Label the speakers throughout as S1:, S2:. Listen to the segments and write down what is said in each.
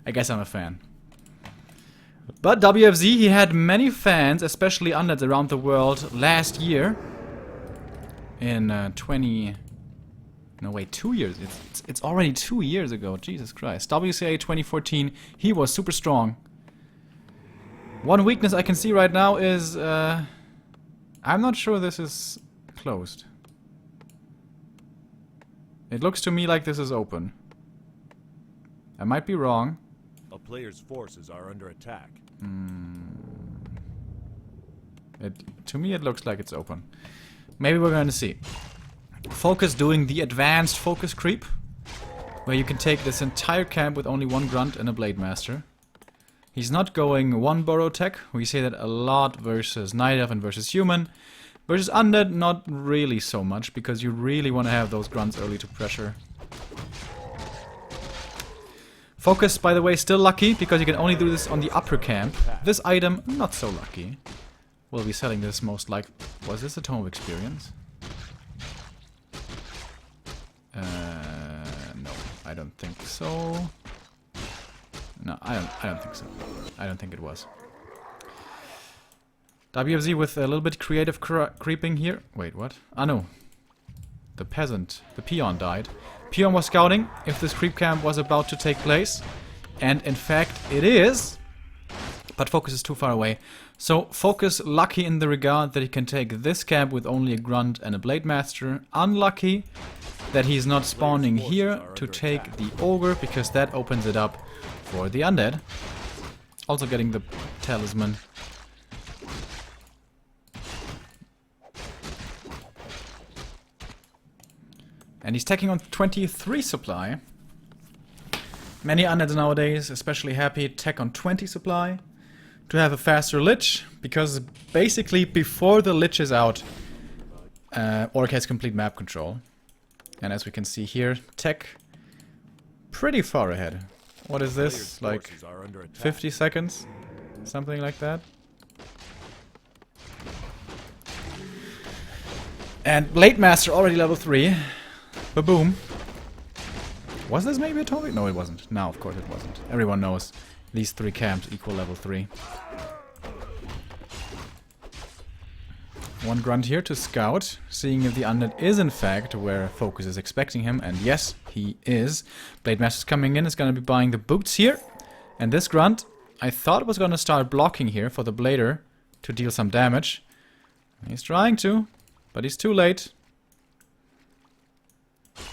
S1: I guess I'm a fan. But WFZ, he had many fans, especially undeads around the world last year. In 2 years. It's already 2 years ago. Jesus Christ. WCA 2014, he was super strong. One weakness I can see right now is... I'm not sure this is closed. It looks to me like this is open. I might be wrong.
S2: A player's forces are under attack.
S1: To me it looks like it's open. Maybe we're going to see. FoCuS doing the advanced FoCuS creep, where you can take this entire camp with only one grunt and a blade master. He's not going one burrow tech. We say that a lot versus night elf and versus human. Versus undead, not really so much, because you really want to have those grunts early to pressure. FoCuS, by the way, still lucky, because you can only do this on the upper camp. This item, not so lucky. We'll be selling this most likely. Was this a Tome of Experience? No, I don't think so. No, I don't think so. I don't think it was. WFZ with a little bit creative creeping here. Wait, what? Ah, no. The peon died. Peon was scouting if this creep camp was about to take place. And in fact, it is. But FoCuS is too far away. So FoCuS lucky in the regard that he can take this camp with only a grunt and a blade master. Unlucky that he's not spawning here to take the ogre, because that opens it up for the undead. Also getting the talisman. And he's taking on 23 supply. Many undeads nowadays, especially happy, tech on 20 supply to have a faster lich, because basically before the lich is out, Orc has complete map control. And as we can see here, tech pretty far ahead. What is this? Like 50 seconds? Something like that. And Blade Master already level 3. Ba-boom. Was this maybe a topic? No, it wasn't. No, of course it wasn't. Everyone knows these 3 camps equal level 3. One grunt here to scout, seeing if the undead is in fact where FoCuS is expecting him, and yes, he is. Blade Master's coming in, is gonna be buying the boots here. And this grunt, I thought was gonna start blocking here for the blader to deal some damage. He's trying to, but he's too late.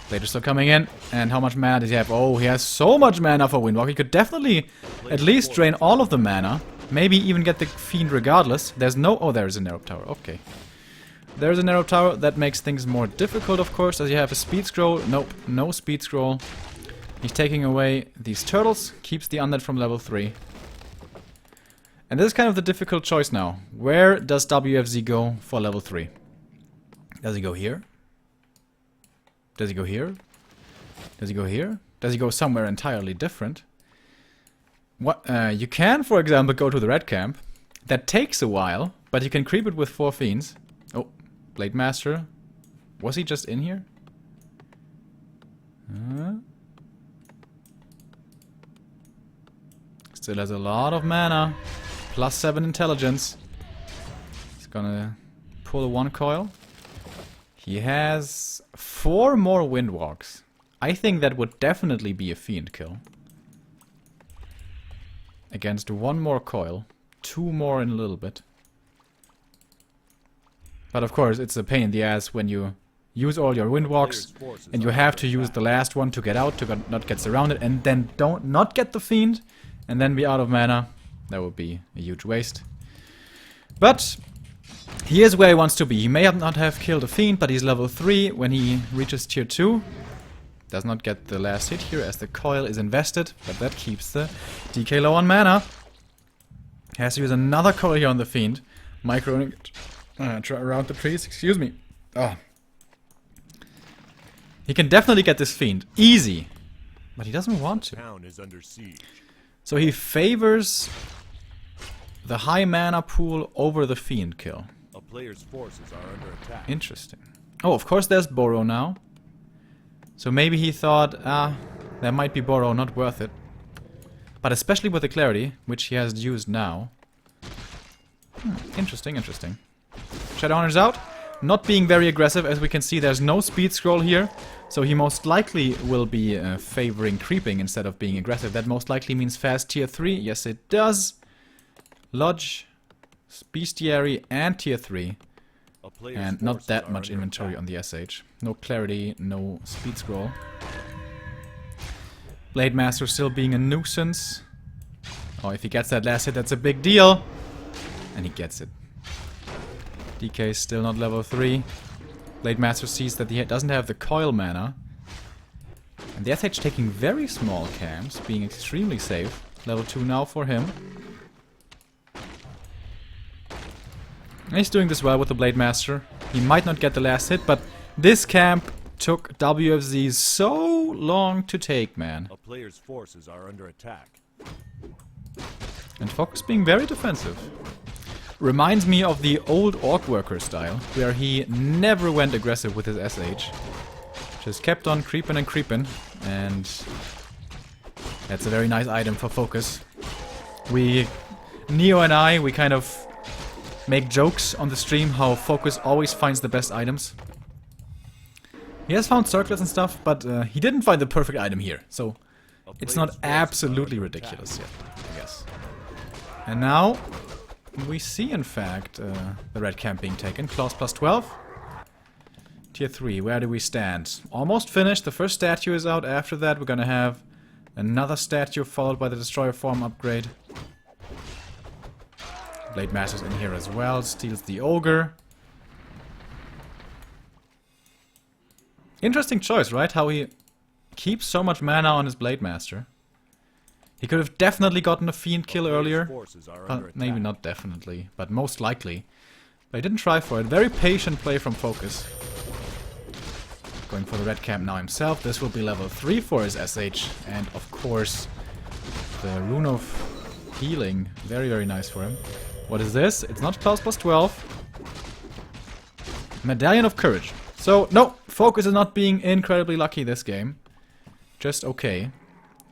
S1: Blader's still coming in, and how much mana does he have? Oh, he has so much mana for Windwalk. He could definitely at least drain all of the mana. Maybe even get the Fiend regardless. There's no... Oh, there's a Narrow Tower. Okay. There's a Narrow Tower. That makes things more difficult, of course, as you have a Speed Scroll. Nope, no Speed Scroll. He's taking away these turtles. Keeps the undead from level 3. And this is kind of the difficult choice now. Where does WFZ go for level 3? Does he go here? Does he go here? Does he go here? Does he go somewhere entirely different? What you can, for example, go to the red camp. That takes a while, but you can creep it with 4 fiends. Oh, Blade Master. Was he just in here? Still has a lot of mana. Plus 7 intelligence. He's gonna pull 1 coil. He has 4 more Windwalks. I think that would definitely be a fiend kill. Against 1 more coil. 2 more in a little bit. But of course, it's a pain in the ass when you use all your Windwalks and you have to use the last one to get out, to not get surrounded, and then not get the fiend, and then be out of mana. That would be a huge waste. But he is where he wants to be. He may not have killed a fiend, but he's level 3 when he reaches tier 2. Does not get the last hit here as the coil is invested, but that keeps the DK low on mana. Has to use another coil here on the fiend. Microing around the trees, excuse me. Oh. He can definitely get this fiend. Easy. But he doesn't want to.
S2: Town is under siege.
S1: So he favors the high mana pool over the fiend kill.
S2: A player's forces are under attack.
S1: Interesting. Oh, of course there's Burrow now. So maybe he thought, there might be Burrow, not worth it. But especially with the clarity, which he has used now. Interesting, interesting. Shadowhunter's out. Not being very aggressive, as we can see, there's no speed scroll here. So he most likely will be favoring creeping instead of being aggressive. That most likely means fast tier 3. Yes, it does. Lodge, Bestiary, and tier 3. And not that much inventory on the SH. No clarity, no speed scroll. Blade Master still being a nuisance. Oh, if he gets that last hit, that's a big deal. And he gets it. DK is still not level 3. Blade Master sees that he doesn't have the coil mana. And the SH taking very small camps, being extremely safe. Level 2 now for him. And he's doing this well with the Blade Master. He might not get the last hit, but this camp took WFZ so long to take, man.
S2: A player's forces are under attack.
S1: And FoCuS being very defensive. Reminds me of the old Orc Worker style, where he never went aggressive with his SH. Just kept on creeping and creeping, and that's a very nice item for FoCuS. Neo and I, we kind of make jokes on the stream how FoCuS always finds the best items. He has found circlets and stuff, but he didn't find the perfect item here, so it's not absolutely ridiculous yet, I guess. And now we see, in fact, the red camp being taken. Claws plus 12. Tier 3, where do we stand? Almost finished. The first statue is out. After that, we're gonna have another statue followed by the Destroyer form upgrade. Blade Master's in here as well. Steals the Ogre. Interesting choice, right? How he keeps so much mana on his Blade Master. He could have definitely gotten a Fiend kill earlier. Maybe not definitely, but most likely. But he didn't try for it. Very patient play from FoCuS. Going for the red camp now himself. This will be level 3 for his SH. And of course, the Rune of Healing. Very, very nice for him. What is this? It's not Claws plus 12. Medallion of Courage. So, no, FoCuS is not being incredibly lucky this game. Just okay.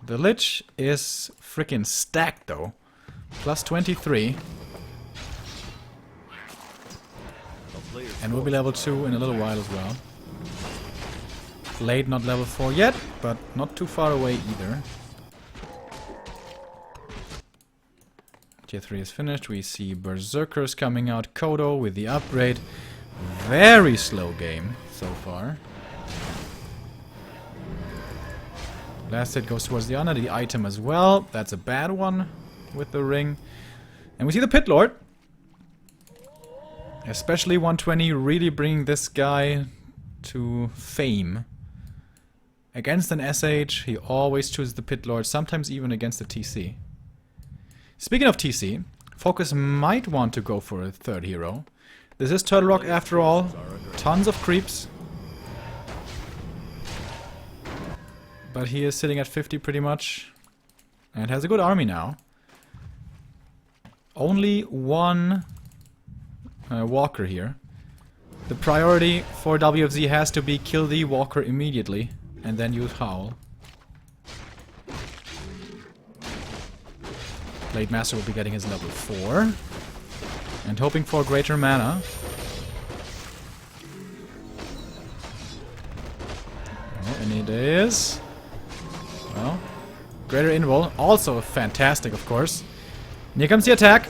S1: The Lich is freaking stacked though. Plus 23. And will be level 2 in a little while as well. Blade not level 4 yet, but not too far away either. Tier 3 is finished. We see Berserkers coming out. Kodo with the upgrade. Very slow game so far. Last hit goes towards the honor, the item as well. That's a bad one with the ring. And we see the Pit Lord. Especially 120 really bringing this guy to fame. Against an SH, he always chooses the Pit Lord, sometimes even against the TC. Speaking of TC, FoCuS might want to go for a third hero. This is Turtle Rock after all. Tons of creeps. But he is sitting at 50 pretty much. And has a good army now. Only one walker here. The priority for WFZ has to be kill the walker immediately. And then use Howl. Blade Master will be getting his level 4. And hoping for greater mana. Oh, and it is... well, greater invul, also fantastic, of course. And here comes the attack.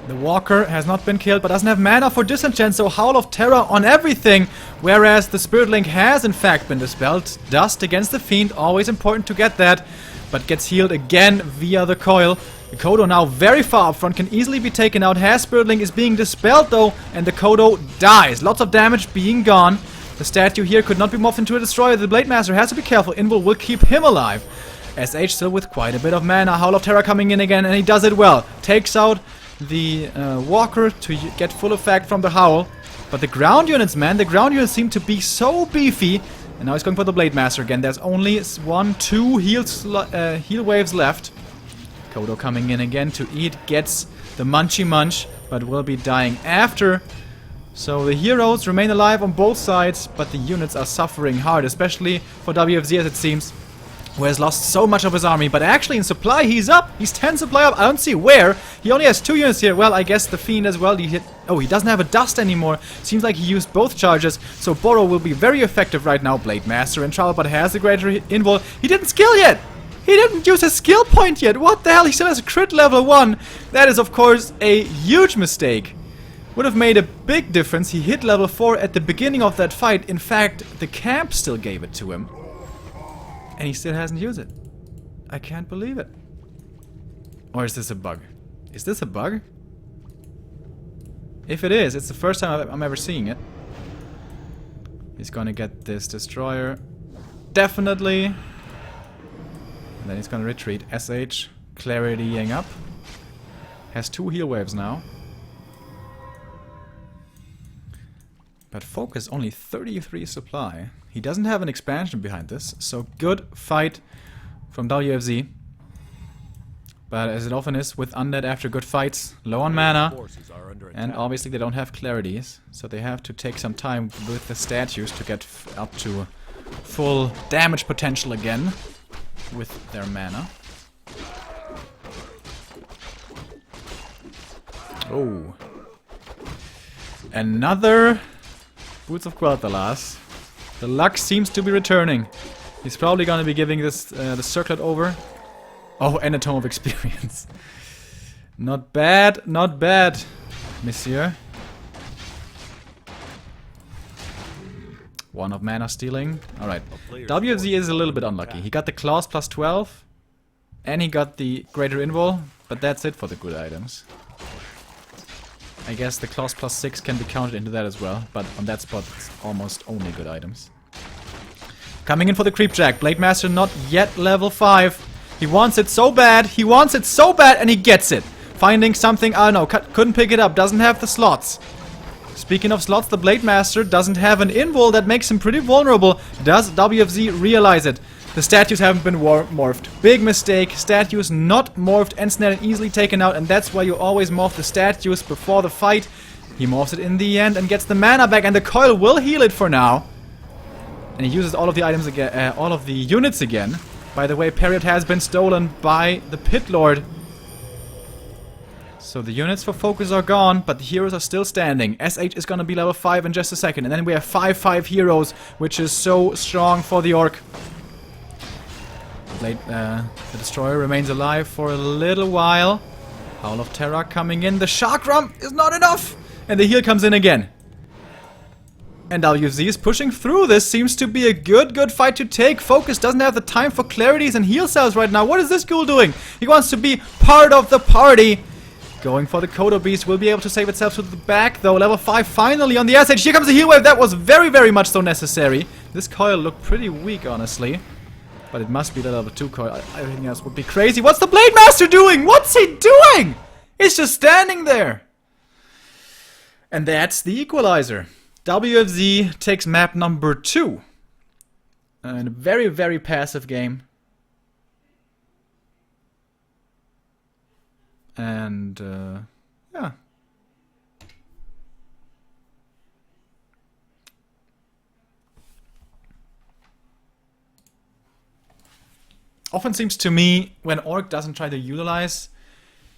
S1: The walker has not been killed, but doesn't have mana for disenchant, so Howl of Terror on everything. Whereas the Spirit Link has in fact been dispelled. Dust against the Fiend, always important to get that. But gets healed again via the coil. The Kodo now very far up front, can easily be taken out. Has Spirit Link, is being dispelled though, and the Kodo dies. Lots of damage being gone. The statue here could not be morphed into a destroyer. The Blade Master has to be careful. Invul will keep him alive. SH still with quite a bit of mana. Howl of Terror coming in again, and he does it well. Takes out the Walker to get full effect from the Howl. But the ground units, man, the ground units seem to be so beefy. And now he's going for the Blade Master again. There's only 1-2 heal waves left. Kodo coming in again to eat. Gets the Munchy Munch, but will be dying after. So the heroes remain alive on both sides, but the units are suffering hard, especially for WFZ as it seems. who has lost so much of his army, but actually in supply he's up. He's 10 supply up. I don't see where. He only has 2 units here. Well, I guess the Fiend as well. Oh, he doesn't have a dust anymore. Seems like he used both charges, so Boro will be very effective right now. Blade Master in trouble, but has the greater invul. He didn't skill yet. He didn't use his skill point yet. What the hell? He still has a crit level 1. That is, of course, a huge mistake. Would have made a big difference. He hit level 4 at the beginning of that fight. In fact, the camp still gave it to him. And he still hasn't used it. I can't believe it. Or is this a bug? Is this a bug? If it is, it's the first time I'm ever seeing it. He's gonna get this destroyer. Definitely. And then he's gonna retreat. SH, claritying up. Has 2 heal waves now. But FoCuS only 33 supply. He doesn't have an expansion behind this, so good fight from WFZ. But as it often is with Undead after good fights, low on mana, and obviously they don't have clarities, so they have to take some time with the statues to get up to full damage potential again with their mana. Oh. Another Boots of Quel'Thalas. The luck seems to be returning. He's probably gonna be giving this the circlet over. Oh, and a Tome of Experience. Not bad, monsieur. 1 of mana stealing. Alright. WFZ is a little bit unlucky. He got the claws plus 12. And he got the greater invul. But that's it for the good items. I guess the claws plus 6 can be counted into that as well, but on that spot it's almost only good items. Coming in for the Creepjack. Blade Master not yet level 5. He wants it so bad, and he gets it. Finding something, I don't know, couldn't pick it up, doesn't have the slots. Speaking of slots, the Blade Master doesn't have an invul that makes him pretty vulnerable. Does WFZ realize it? The statues haven't been morphed. Big mistake. Statues not morphed and snared and easily taken out, and that's why you always morph the statues before the fight. He morphs it in the end and gets the mana back, and the coil will heal it for now. And he uses all of the items again, all of the units again. By the way, Period has been stolen by the Pit Lord. So the units for FoCuS are gone, but the heroes are still standing. SH is gonna be level 5 in just a second, and then we have 5/5 heroes, which is so strong for the Orc. The Destroyer remains alive for a little while. Howl of Terror coming in. The Chakram is not enough! And the heal comes in again. And WFZ is pushing through. This seems to be a good fight to take. FoCuS doesn't have the time for clarities and heal cells right now. What is this ghoul doing? He wants to be part of the party. Going for the Kodo Beast. Will be able to save itself to the back though. Level 5 finally on the SH. Here comes the heal wave. That was very much so necessary. This coil looked pretty weak, honestly. But it must be the level 2 coil. Everything else would be crazy. What's the Blade Master doing? What's he doing? He's just standing there. And that's the equalizer. WFZ takes map number 2. And a very passive game. And, yeah. Often seems to me, when Orc doesn't try to utilize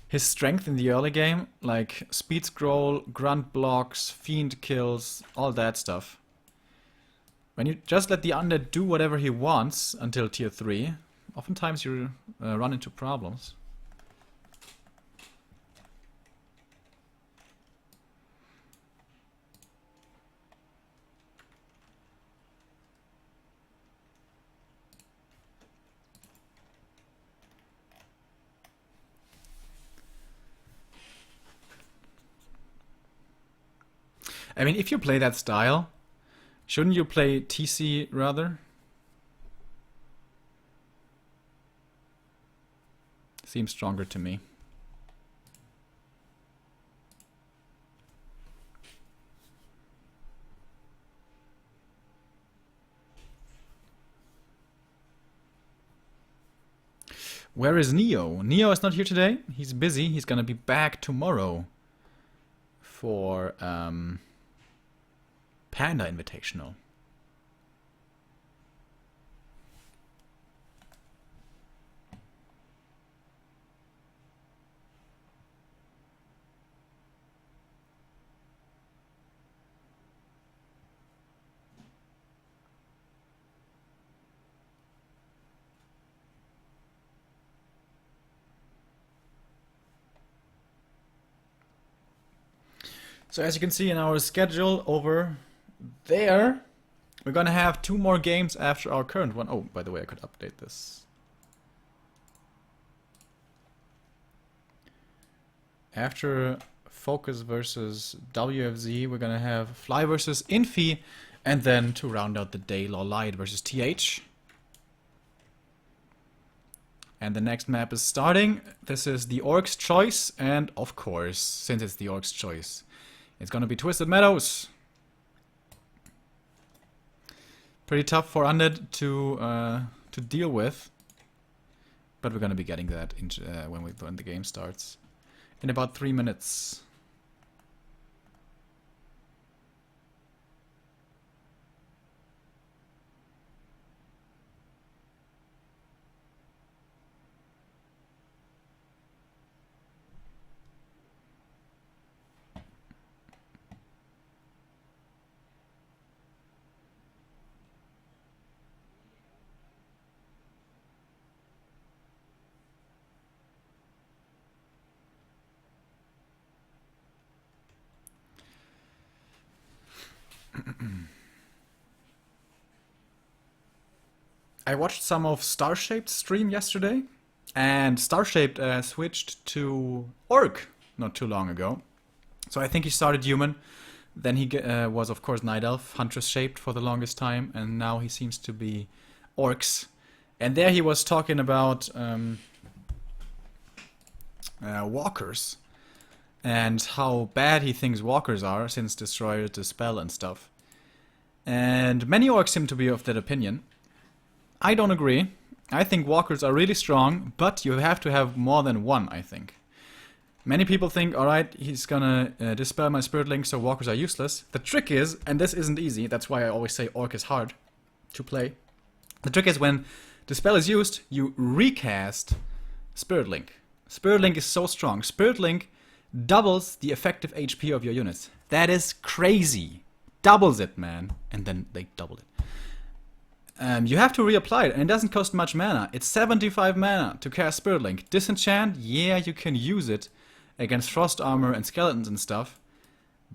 S1: his strength in the early game, like speed scroll, grunt blocks, fiend kills, all that stuff. When you just let the undead do whatever he wants until tier 3, oftentimes you run into problems. I mean, if you play that style, shouldn't you play TC rather? Seems stronger to me. Where is Neo? Neo is not here today. He's busy. He's gonna be back tomorrow for Panda Invitational. So as you can see in our schedule over there, we're gonna have 2 more games after our current one. Oh, by the way, I could update this. After FoCuS versus WFZ, we're gonna have Fly versus Infi, and then to round out the day, Light versus TH. And the next map is starting. This is the Orc's Choice, and of course, since it's the Orc's Choice, it's gonna be Twisted Meadows. Pretty tough for Undead to deal with, but we're gonna be getting that when the game starts in about 3 minutes. I watched some of Starshaped's stream yesterday, and Starshaped switched to Orc not too long ago. So I think he started Human, then he was of course Night Elf, Huntress Shaped for the longest time, and now he seems to be Orcs. And there he was talking about Walkers, and how bad he thinks Walkers are since Destroyer to spell and stuff. And many Orcs seem to be of that opinion. I don't agree. I think Walkers are really strong, but you have to have more than one, I think. Many people think, alright, he's gonna dispel my Spirit Link, so Walkers are useless. The trick is, and this isn't easy, that's why I always say Orc is hard to play. The trick is when Dispel is used, you recast Spirit Link. Spirit Link is so strong. Spirit Link doubles the effective HP of your units. That is crazy. Doubles it, man. And then they double it. You have to reapply it, and it doesn't cost much mana. It's 75 mana to cast Spirit Link. Disenchant, yeah, you can use it against Frost Armor and Skeletons and stuff,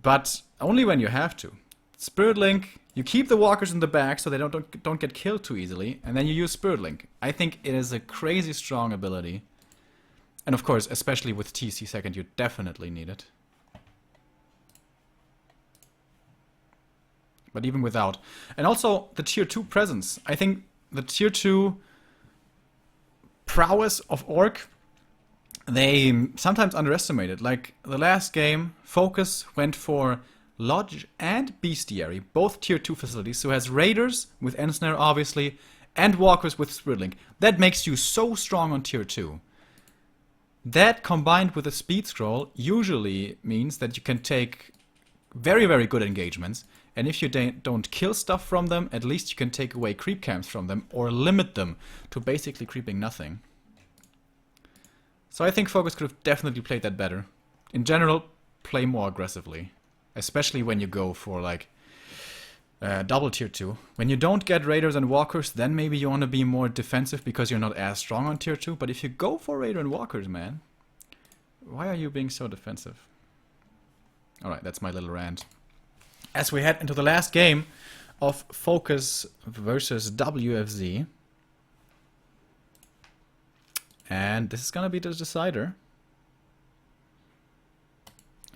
S1: but only when you have to. Spirit Link, you keep the Walkers in the back so they don't get killed too easily, and then you use Spirit Link. I think it is a crazy strong ability. And of course, especially with TC second, you definitely need it. But even without. And also, the tier 2 presence. I think the tier 2 prowess of Orc, they sometimes underestimate it. Like, the last game, FoCuS went for Lodge and Bestiary, both tier 2 facilities, so has Raiders with Ensnare, obviously, and Walkers with Spirit Link. That makes you so strong on tier 2. That, combined with a speed scroll, usually means that you can take very, very good engagements. And if you don't kill stuff from them, at least you can take away creep camps from them or limit them to basically creeping nothing. So I think FoCuS could have definitely played that better. In general, play more aggressively. Especially when you go for like double tier 2. When you don't get Raiders and Walkers, then maybe you want to be more defensive because you're not as strong on tier 2. But if you go for Raider and Walkers, man, why are you being so defensive? Alright, that's my little rant. As we head into the last game of FoCuS versus WFZ. And this is gonna be the decider.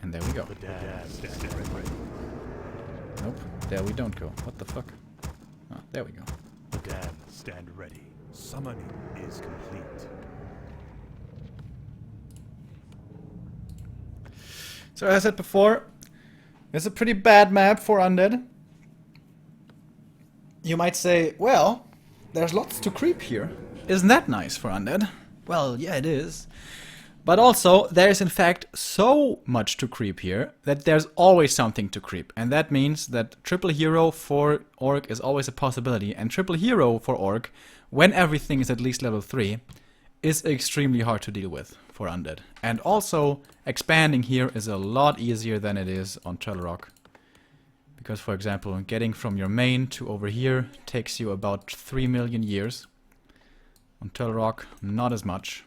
S1: And there we go. Nope, there we don't go. What the fuck? Oh, there we go.
S2: Dan, stand ready. Summoning is complete.
S1: So as I said before, it's a pretty bad map for Undead. You might say, well, there's lots to creep here. Isn't that nice for Undead? Well, yeah, it is. But also, there is in fact so much to creep here that there's always something to creep. And that means that triple hero for Orc is always a possibility. And triple hero for Orc, when everything is at least level 3, is extremely hard to deal with for Undead. And also, expanding here is a lot easier than it is on Telerock. Because, for example, getting from your main to over here takes you about 3 million years. On Telerock, not as much.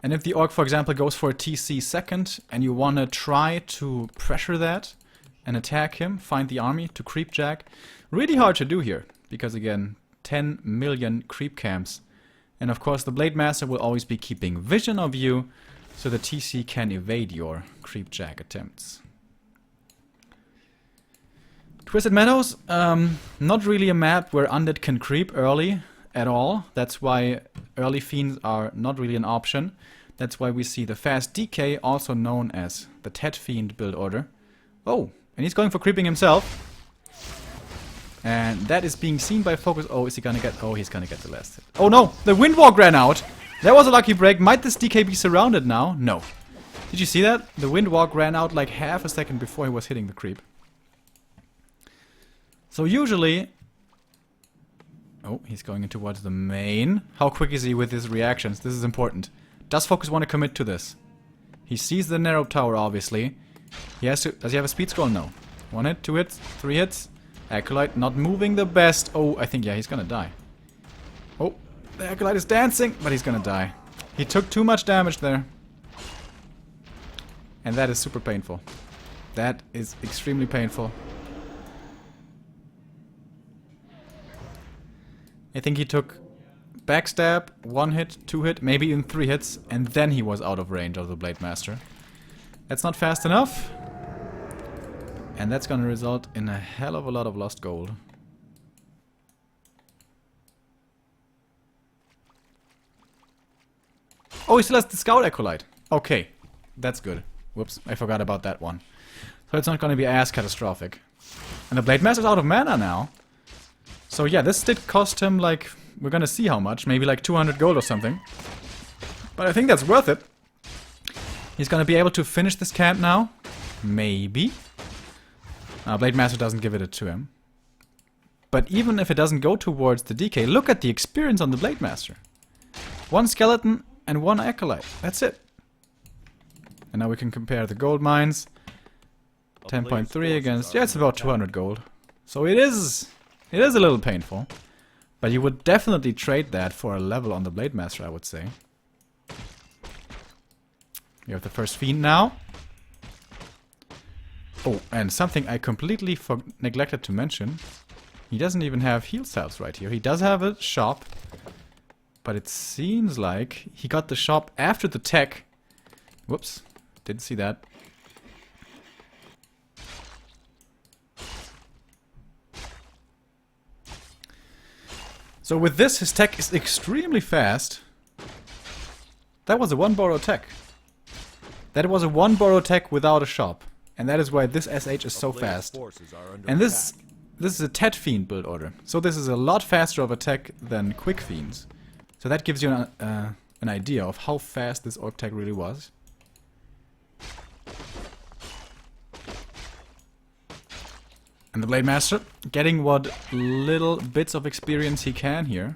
S1: And if the Orc, for example, goes for a TC second, and you want to try to pressure that and attack him, find the army to creep jack, really hard to do here, because again, 10 million creep camps. And of course the Blade Master will always be keeping vision of you, so the TC can evade your creep jack attempts. Twisted Meadows, not really a map where Undead can creep early at all. That's why early Fiends are not really an option. That's why we see the fast DK, also known as the Tet Fiend build order. Oh, and he's going for creeping himself. And that is being seen by FoCuS. Oh, is he gonna get... Oh, he's gonna get the last hit. Oh no, the Windwalk ran out. That was a lucky break. Might this DK be surrounded now? No. Did you see that? The Windwalk ran out like half a second before he was hitting the creep. So usually... Oh, he's going in towards the main. How quick is he with his reactions? This is important. Does FoCuS want to commit to this? He sees the narrow tower, obviously. He has to... Does he have a speed scroll? No. 1 hit, 2 hits, 3 hits. Acolyte not moving the best. Oh, I think, yeah, he's gonna die. Oh, the Acolyte is dancing, but he's gonna die. He took too much damage there. And that is super painful. That is extremely painful. I think he took backstab, 1 hit, 2 hit, maybe even 3 hits, and then he was out of range of the Blade Master. That's not fast enough. And that's gonna result in a hell of a lot of lost gold. Oh, he still has the Scout Acolyte. Okay, that's good. Whoops, I forgot about that one. So it's not gonna be as catastrophic. And the Blade Master's out of mana now. So yeah, this did cost him like... We're gonna see how much. Maybe like 200 gold or something. But I think that's worth it. He's gonna be able to finish this camp now. Maybe. Blade Master doesn't give it to him. But even if it doesn't go towards the DK, look at the experience on the Blade Master. 1 skeleton and 1 acolyte. That's it. And now we can compare the gold mines. 10.3 against... Yeah, it's about 200 gold. So it is a little painful. But you would definitely trade that for a level on the Blade Master, I would say. We have the first Fiend now. Oh, and something I completely neglected to mention. He doesn't even have heal salves right here. He does have a shop. But it seems like he got the shop after the tech. Whoops. Didn't see that. So with this, his tech is extremely fast. That was a 1 borrow tech. That was a 1 borrow tech without a shop. And that is why this SH is so fast. And this is a Tet Fiend build order. So this is a lot faster of a tech than Quick Fiends. So that gives you an idea of how fast this Orc tech really was. And the Blade Master getting what little bits of experience he can here.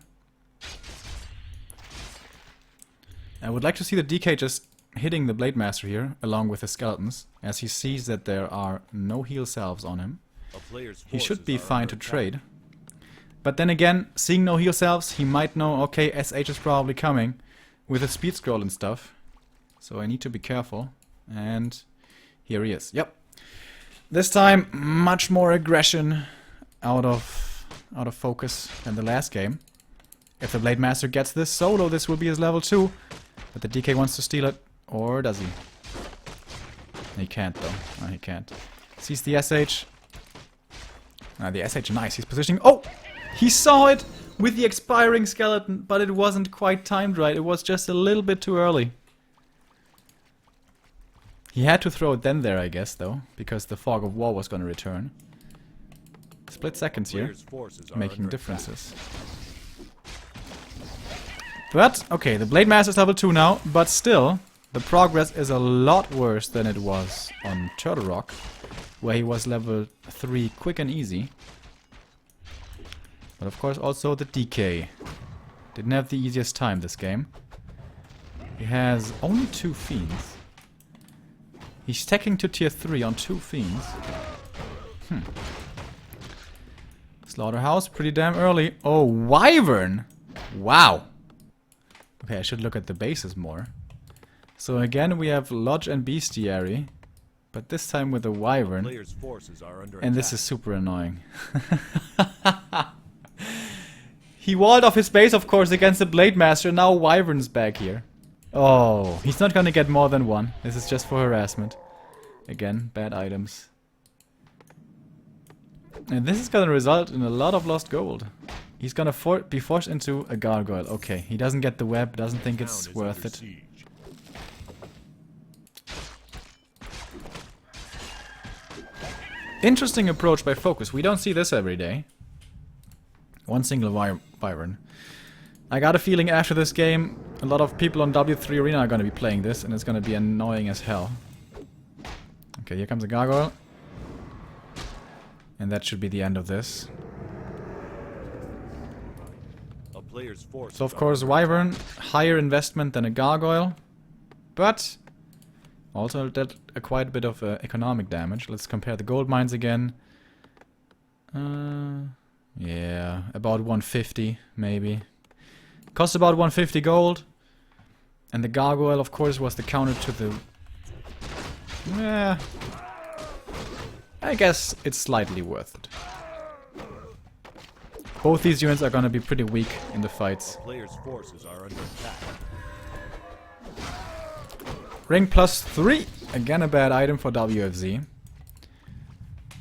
S1: I would like to see the DK just hitting the Blade Master here, along with the skeletons, as he sees that there are no heal salves on him. He should be fine to trade. But then again, seeing no heal salves, he might know, okay, SH is probably coming with a speed scroll and stuff. So I need to be careful. And here he is. Yep. This time, much more aggression out of FoCuS than the last game. If the Blade Master gets this solo, this will be his level 2. But the DK wants to steal it. Or does he? He can't, though. No, he can't. Sees the SH. The SH, nice. He's positioning... Oh! He saw it with the expiring skeleton, but it wasn't quite timed right. It was just a little bit too early. He had to throw it then there, I guess, though, because the Fog of War was going to return. Split seconds here, making differences. But, okay, the Blade Master is level 2 now, but still, the progress is a lot worse than it was on Turtle Rock, where he was level 3 quick and easy. But of course also the DK didn't have the easiest time this game. He has only 2 Fiends. He's stacking to tier 3 on 2 Fiends. Slaughterhouse, pretty damn early. Oh, Wyvern! Wow! Okay, I should look at the bases more. So again we have Lodge and Bestiary, but this time with the Wyvern.
S2: Player's forces are under
S1: And this
S2: attack.
S1: is super annoying. He walled off his base, of course, against the Blade Master. Now Wyvern's back here. Oh, he's not gonna get more than one. This is just for harassment. Again, bad items. And this is gonna result in a lot of lost gold. He's gonna be forced into a gargoyle. Okay, he doesn't get the web, doesn't think
S2: Town
S1: it's
S2: is
S1: worth
S2: under
S1: it.
S2: siege.
S1: Interesting approach by FoCuS. We don't see this every day. One single Wyvern. I got a feeling after this game, a lot of people on W3 Arena are going to be playing this, and it's going to be annoying as hell. Okay, here comes a gargoyle. And that should be the end of this.
S2: A player's forces
S1: So of
S2: are
S1: course
S2: under
S1: Wyvern, higher investment than a gargoyle. But also did quite a bit of economic damage. Let's compare the gold mines again. Yeah, about 150 maybe. Cost about 150 gold. And the gargoyle, of course, was the counter to the... Yeah, I guess it's slightly worth it. Both these units are gonna be pretty weak in the fights.
S2: Player's forces are under attack.
S1: Ring +3. Again a bad item for WFZ.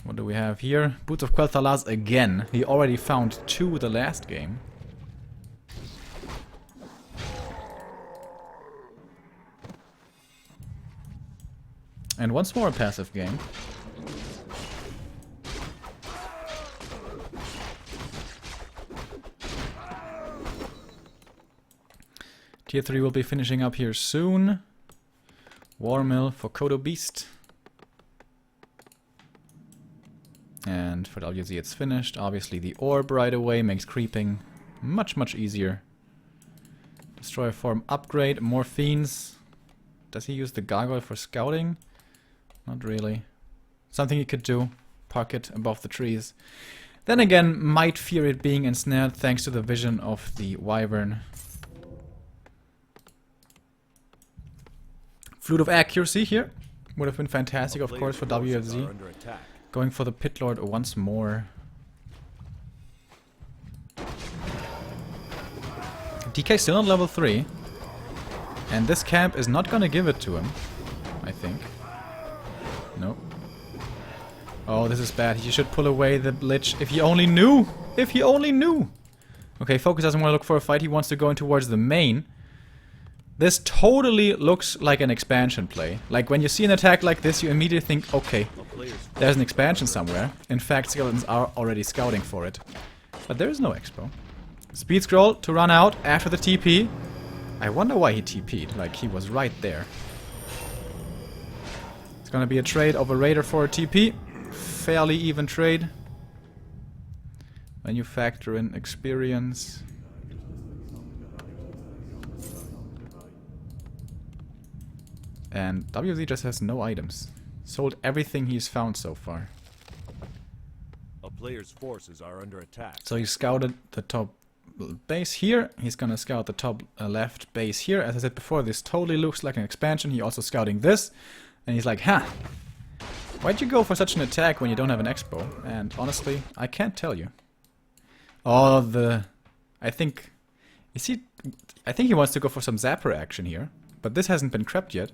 S1: What do we have here? Boots of Quel'Thalas again. He already found 2 the last game. And once more a passive game. Tier 3 will be finishing up here soon. War Mill for Kodo Beast. And for WZ it's finished. Obviously the orb right away makes creeping much easier. Destroyer form upgrade, more fiends. Does he use the gargoyle for scouting? Not really. Something he could do. Park it above the trees. Then again, might fear it being ensnared thanks to the vision of the Wyvern. Flute of Accuracy here. Would have been fantastic, of course, for WFZ.
S2: Under attack.
S1: Going for the Pit Lord once more. DK still on level 3. And this camp is not gonna give it to him, I think. Nope. Oh, this is bad. He should pull away the Lich. If he only knew! If he only knew! Okay, FoCuS doesn't want to look for a fight. He wants to go in towards the main. This totally looks like an expansion play. Like, when you see an attack like this, you immediately think, okay, there's an expansion somewhere. In fact, skeletons are already scouting for it. But there is no expo. Speed scroll to run out after the TP. I wonder why he TP'd. Like, he was right there. It's gonna be a trade of a Raider for a TP. Fairly even trade. When you factor in experience. And WZ just has no items. Sold everything he's found so far.
S2: A player's forces are under attack.
S1: So he scouted the top base here. He's gonna scout the top left base here. As I said before, this totally looks like an expansion. He also scouting this. And he's like, huh, why'd you go for such an attack when you don't have an expo? And honestly, I can't tell you. Oh, I think he wants to go for some Zapper action here. But this hasn't been crept yet.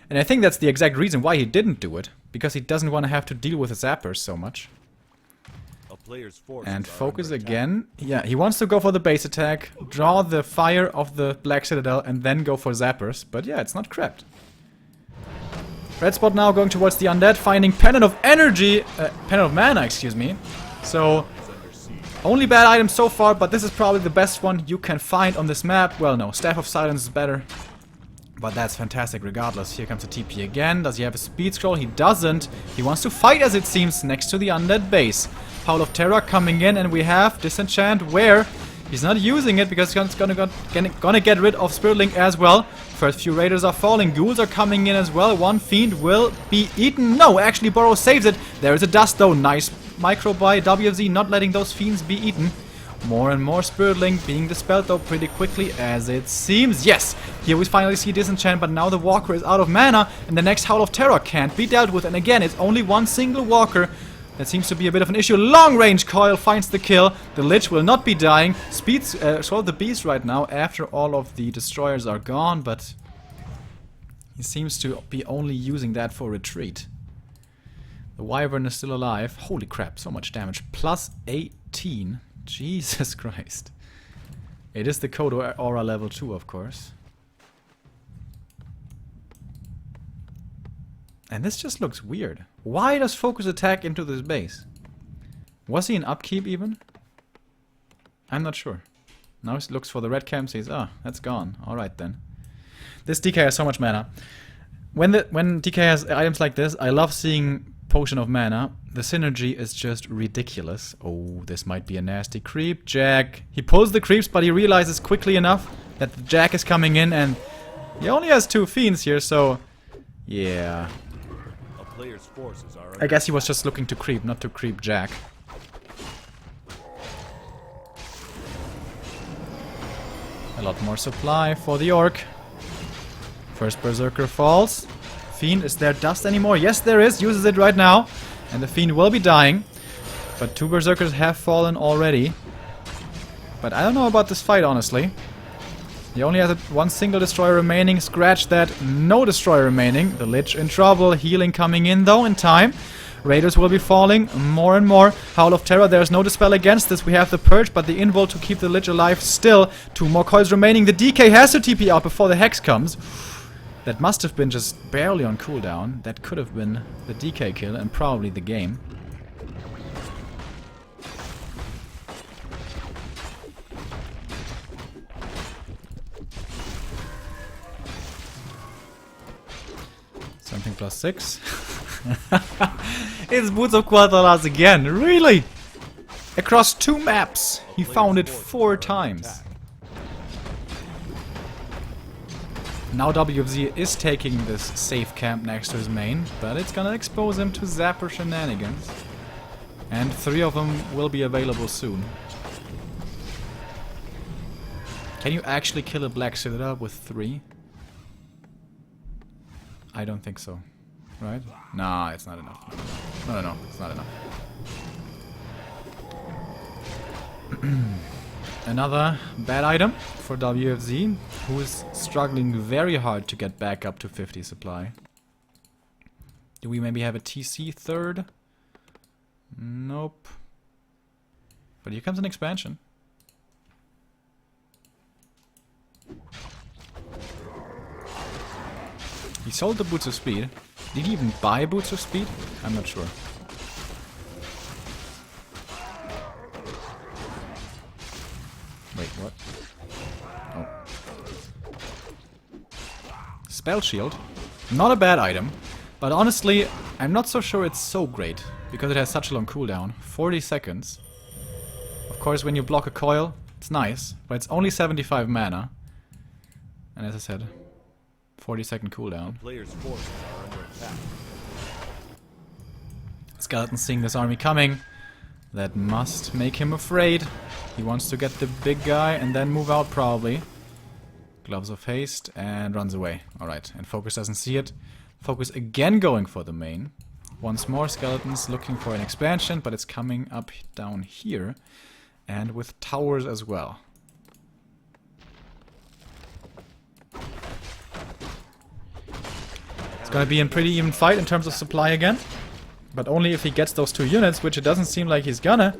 S1: And I think that's the exact reason why he didn't do it. Because he doesn't want to have to deal with the Zappers so much.
S2: A player's forces
S1: And
S2: are
S1: FoCuS
S2: under
S1: again. Yeah, he wants to go for the base attack, draw the fire of the Black Citadel, and then go for Zappers. But yeah, it's not crept. Red spot now going towards the undead, finding Pendant of Energy, Pendant of Mana, excuse me. So, only bad item so far, but this is probably the best one you can find on this map. Well, no, Staff of Silence is better. But that's fantastic regardless. Here comes the TP again. Does he have a speed scroll? He doesn't. He wants to fight, as it seems, next to the undead base. Howl of Terror coming in, and we have Disenchant where he's not using it because he's gonna get rid of Spirit Link as well. First few raiders are falling. Ghouls are coming in as well. One fiend will be eaten. No, actually Burrow saves it. There is a dust though. Nice micro by WFZ, not letting those fiends be eaten. More and more Spirit Link being dispelled though pretty quickly as it seems. Yes! Here we finally see Disenchant, but now the Walker is out of mana and the next Howl of Terror can't be dealt with. And again, it's only one single Walker. That seems to be a bit of an issue. Long range coil finds the kill. The Lich will not be dying. Speeds the beast right now after all of the destroyers are gone, but he seems to be only using that for retreat. The Wyvern is still alive. Holy crap, so much damage. Plus 18. Jesus Christ. It is the Code Aura level 2, of course. And this just looks weird. Why does FoCuS attack into this base? Was he in upkeep even? I'm not sure. Now he looks for the red camp, says, ah, that's gone. Alright then. This DK has so much mana. When DK has items like this, I love seeing Potion of Mana. The synergy is just ridiculous. Oh, this might be a nasty creep. Jack. He pulls the creeps, but he realizes quickly enough that the Jack is coming in, and he only has 2 fiends here, so yeah. I guess he was just looking to creep, not to creep Jack. A lot more supply for the Orc. First Berserker falls. Fiend, is there dust anymore? Yes, there is. Uses it right now. And the Fiend will be dying. But 2 Berserkers have fallen already. But I don't know about this fight, honestly. He only has one single destroyer remaining. Scratch that. No destroyer remaining. The Lich in trouble. Healing coming in, though, in time. Raiders will be falling more and more. Howl of Terror, there's no dispel against this. We have the Purge, but the Invul to keep the Lich alive still. 2 more coils remaining. The DK has to TP out before the Hex comes. That must have been just barely on cooldown. That could have been the DK kill and probably the game. Something plus 6. It's Boots of Quarterfinal again. Really? Across 2 maps. He found it 4 times. Now WFZ is taking this safe camp next to his main, but it's gonna expose him to Zapper shenanigans. And 3 of them will be available soon. Can you actually kill a Black Citadel with 3? I don't think so. Right? Nah, it's not enough. No, it's not enough. Another bad item for WFZ, who is struggling very hard to get back up to 50 supply. Do we maybe have a TC third? Nope. But here comes an expansion. He sold the Boots of Speed. Did he even buy Boots of Speed? I'm not sure. Wait, what? Oh. Spell Shield. Not a bad item. But honestly, I'm not so sure it's so great. Because it has such a long cooldown. 40 seconds. Of course, when you block a coil, it's nice. But it's only 75 mana. And as I said, 40-second cooldown.
S2: Player's forces are under attack.
S1: Skeleton seeing this army coming. That must make him afraid. He wants to get the big guy and then move out probably. Gloves of Haste and runs away. Alright, and FoCuS doesn't see it. FoCuS again going for the main. Once more Skeletons looking for an expansion, but it's coming up down here. And with towers as well. It's gonna be a pretty even fight in terms of supply again. But only if he gets those 2 units, which it doesn't seem like he's gonna.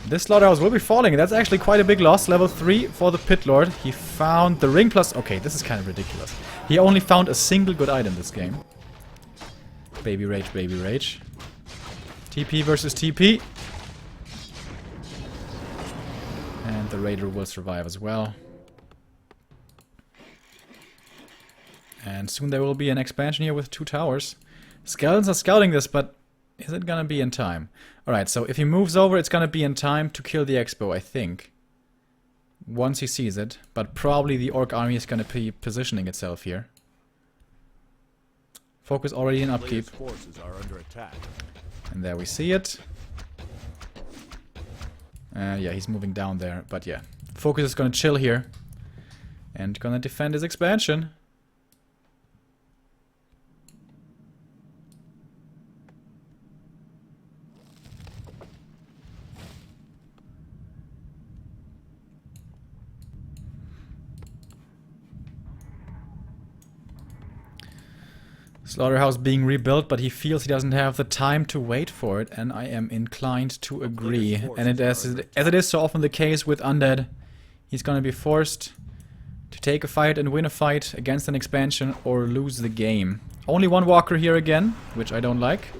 S1: This slaughterhouse will be falling, and that's actually quite a big loss. Level 3 for the Pit Lord. He found the ring plus... Okay, this is kind of ridiculous. He only found a single good item this game. Baby Rage, Baby Rage. TP versus TP. And the Raider will survive as well. And soon there will be an expansion here with 2 towers. Skeletons are scouting this, but is it gonna be in time? Alright, so if he moves over, it's gonna be in time to kill the Expo, I think. Once he sees it. But probably the Orc army is gonna be positioning itself here. FoCuS already in upkeep.
S2: Forces are under attack.
S1: And there we see it. Yeah, he's moving down there. But yeah, FoCuS is gonna chill here. And gonna defend his expansion. Slaughterhouse being rebuilt, but he feels he doesn't have the time to wait for it, and I am inclined to agree. And as it is so often the case with Undead, he's gonna be forced to take a fight and win a fight against an expansion or lose the game. Only one walker here again, which I don't like.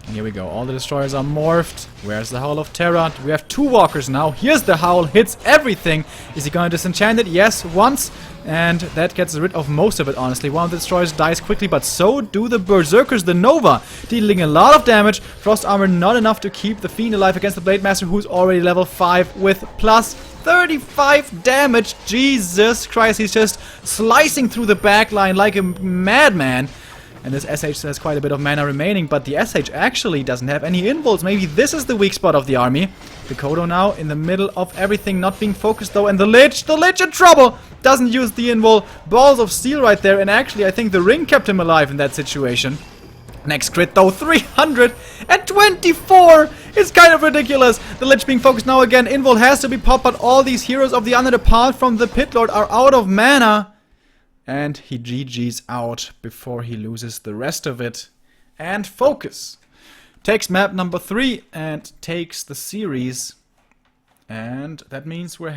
S1: And here we go, all the destroyers are morphed. Where's the Howl of Terror? We have 2 walkers now. Here's the Howl, hits everything. Is he gonna disenchant it? Yes, once. And that gets rid of most of it, honestly. One of the destroyers dies quickly, but so do the Berserkers, the Nova, dealing a lot of damage. Frost Armor not enough to keep the Fiend alive against the Blade Master, who's already level 5 with plus 35 damage. Jesus Christ, he's just slicing through the backline like a madman. And this SH has quite a bit of mana remaining, but the SH actually doesn't have any involts. Maybe this is the weak spot of the army. The Kodo now in the middle of everything, not being focused though, and the Lich in trouble! Doesn't use the invul. Balls of steel right there, and actually I think the ring kept him alive in that situation. Next crit though, 324! It's kind of ridiculous. The Lich being focused now again. Invul has to be popped, but all these heroes of the Undead apart from the Pit Lord are out of mana. And he GG's out before he loses the rest of it. And FoCuS takes map number 3 and takes the series. And that means we're